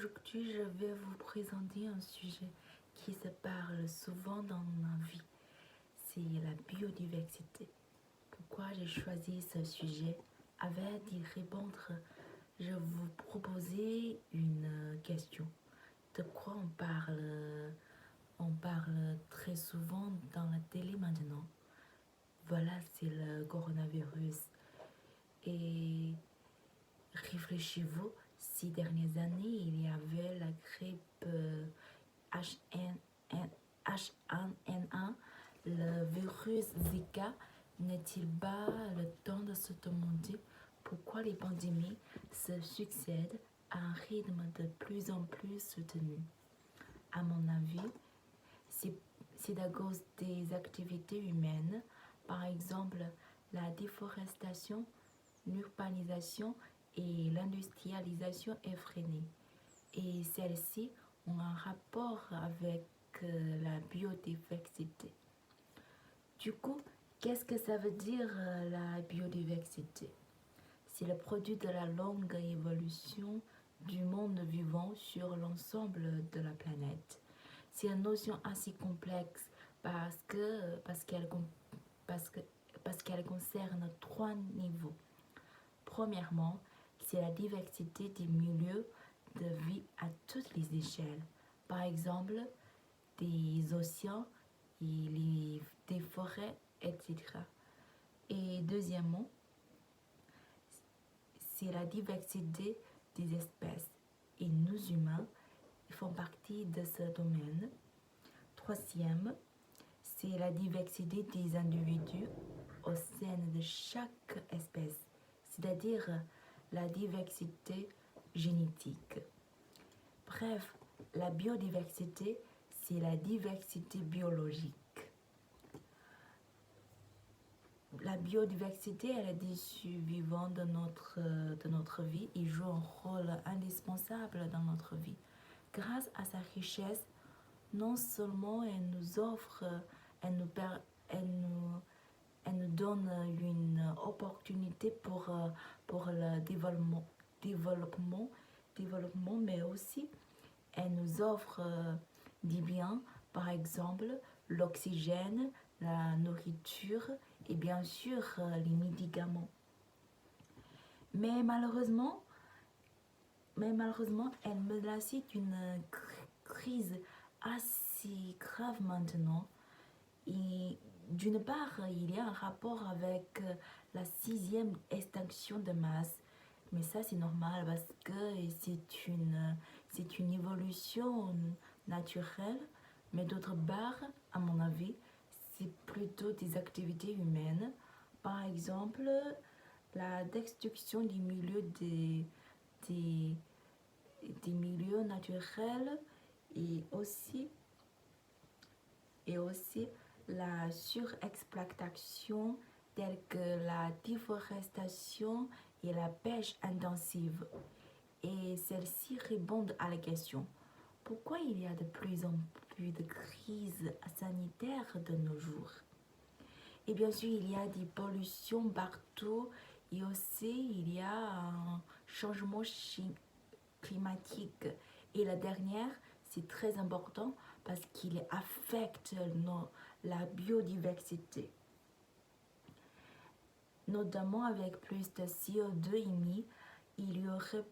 Aujourd'hui, je vais vous présenter un sujet qui se parle souvent dans ma vie. C'est la biodiversité. Pourquoi j'ai choisi ce sujet? Avant d'y répondre, je vais vous proposer une question. De quoi on parle? On parle très souvent dans la télé maintenant. Voilà, c'est le coronavirus. Et réfléchissez-vous, ces dernières années, il y avait la grippe H1N1, le virus Zika. N'est-il pas le temps de se demander pourquoi les pandémies se succèdent à un rythme de plus en plus soutenu? À mon avis, c'est à cause des activités humaines, par exemple la déforestation, l'urbanisation et l'industrialisation effrénée. Et celles-ci ont un rapport avec la biodiversité. Du coup, qu'est-ce que ça veut dire la biodiversité? C'est le produit de la longue évolution du monde vivant sur l'ensemble de la planète. C'est une notion assez complexe parce qu'elle concerne trois niveaux. Premièrement, c'est la diversité des milieux de vie à toutes les échelles. Par exemple, des océans et des forêts, etc. Et deuxièmement, c'est la diversité des espèces. Et nous humains font partie de ce domaine. Troisième, c'est la diversité des individus au sein de chaque espèce, c'est-à-dire la diversité génétique. Bref, la biodiversité, c'est la diversité biologique. La biodiversité est le tissu vivant de notre vie et joue un rôle indispensable dans notre vie. Grâce à sa richesse, non seulement elle nous offre, elle nous donne une opportunité pour le développement, mais aussi elle nous offre des biens, par exemple l'oxygène, la nourriture et bien sûr les médicaments. Mais malheureusement, elle menace une crise assez grave maintenant. Et d'une part, il y a un rapport avec la sixième extinction de masse. Mais ça, c'est normal parce que c'est une évolution naturelle. Mais d'autre part, à mon avis, c'est plutôt des activités humaines. Par exemple, la destruction des milieux naturels et aussi la surexploitation telle que la déforestation et la pêche intensive. Et celles-ci répondent à la question: pourquoi il y a de plus en plus de crises sanitaires de nos jours? Et bien sûr, il y a des pollutions partout et aussi il y a un changement climatique. Et la dernière, c'est très important parce qu'il affecte la biodiversité. Notamment avec plus de CO2 émis, il y aurait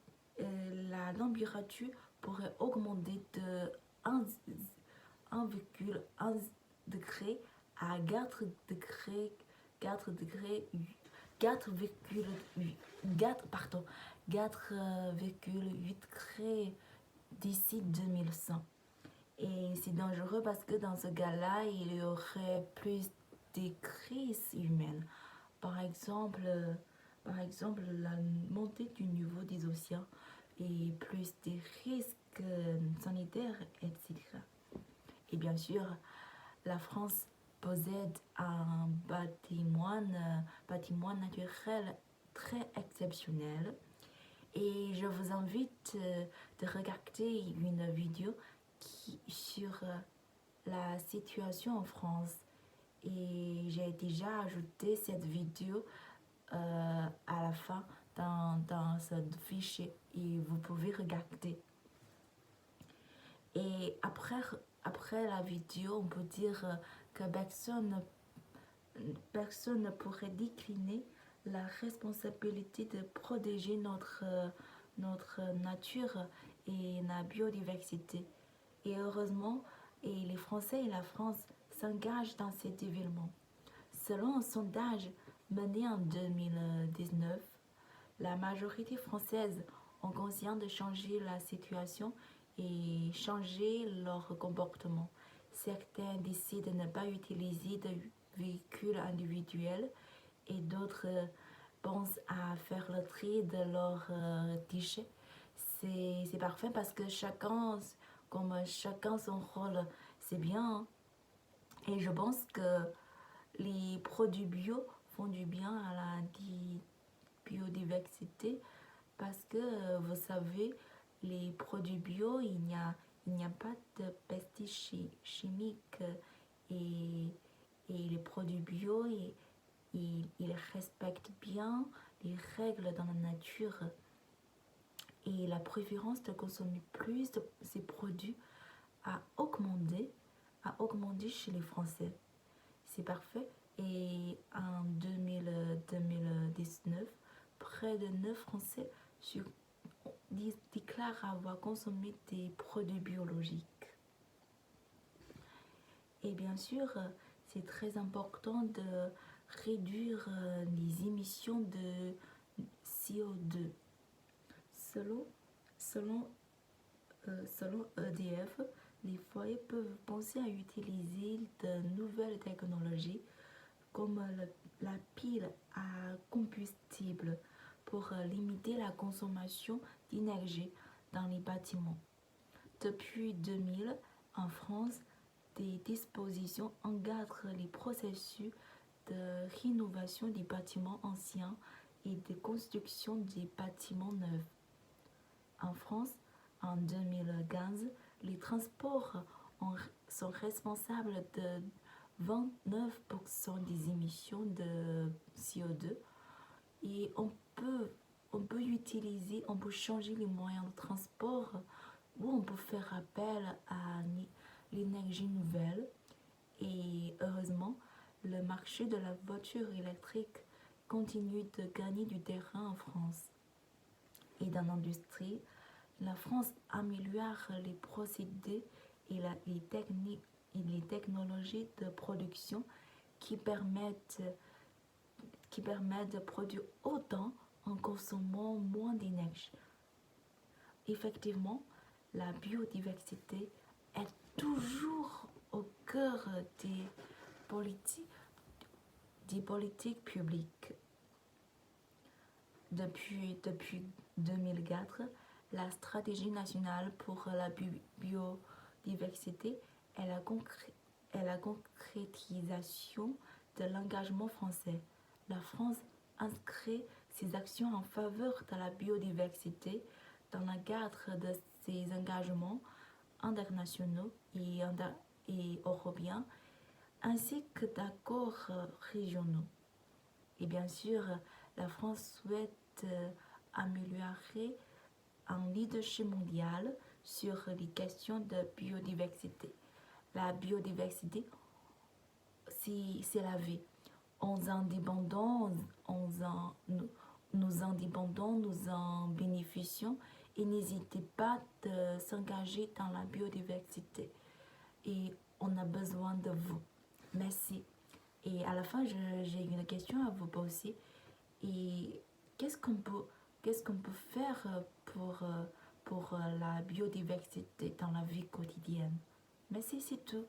la température pourrait augmenter de 1,1 degré à 4 degrés, 4,8 degrés d'ici 2100. Et c'est dangereux parce que dans ce cas-là, il y aurait plus de crises humaines. Par exemple, la montée du niveau des océans et plus des risques sanitaires, etc. Et bien sûr, la France possède un patrimoine naturel très exceptionnel. Et je vous invite de regarder une vidéo sur la situation en France. Et j'ai déjà ajouté cette vidéo à la fin dans ce fichier et vous pouvez regarder. Et après la vidéo, on peut dire que personne ne pourrait décliner la responsabilité de protéger notre nature et la biodiversité. Et heureusement, les Français et la France s'engagent dans cet événement. Selon un sondage mené en 2019, la majorité française ont conscience de changer la situation et changer leur comportement. Certains décident de ne pas utiliser de véhicules individuels et d'autres pensent à faire le tri de leurs déchets. C'est parfait parce que chacun son rôle, c'est bien, hein. Et je pense que les produits bio font du bien à la biodiversité parce que vous savez, les produits bio, il n'y a pas de pesticides chimiques et, et les produits bio, ils respectent bien les règles dans la nature et la préférence de consommer plus de ces produits a augmenté chez les Français. C'est parfait. Et en 2019, près de 9 Français déclarent avoir consommé des produits biologiques. Et bien sûr, c'est très important de réduire les émissions de CO2. Selon EDF, les foyers peuvent penser à utiliser de nouvelles technologies comme la pile à combustible pour limiter la consommation d'énergie dans les bâtiments. Depuis 2000, en France, des dispositions encadrent les processus de rénovation des bâtiments anciens et de construction des bâtiments neufs. En France, en 2015, les transports sont responsables de 29% des émissions de CO2 et on peut changer les moyens de transport ou on peut faire appel à l'énergie nouvelle. Et heureusement, le marché de la voiture électrique continue de gagner du terrain en France. Et dans l'industrie, la France améliore les procédés et les technologies de production qui permettent de produire autant en consommant moins d'énergie. Effectivement, la biodiversité est toujours au cœur politiques, des politiques publiques. Depuis 2004, la stratégie nationale pour la biodiversité est la concrétisation de l'engagement français. La France inscrit ses actions en faveur de la biodiversité dans le cadre de ses engagements internationaux et européens, ainsi que d'accords régionaux. Et bien sûr, la France souhaite améliorer un leadership mondial sur les questions de biodiversité. La biodiversité, c'est la vie. Nous en bénéficions et n'hésitez pas de s'engager dans la biodiversité. Et on a besoin de vous. Merci. Et à la fin, j'ai une question à vous poser. Et qu'est-ce qu'on peut faire pour la biodiversité dans la vie quotidienne? Merci, c'est tout.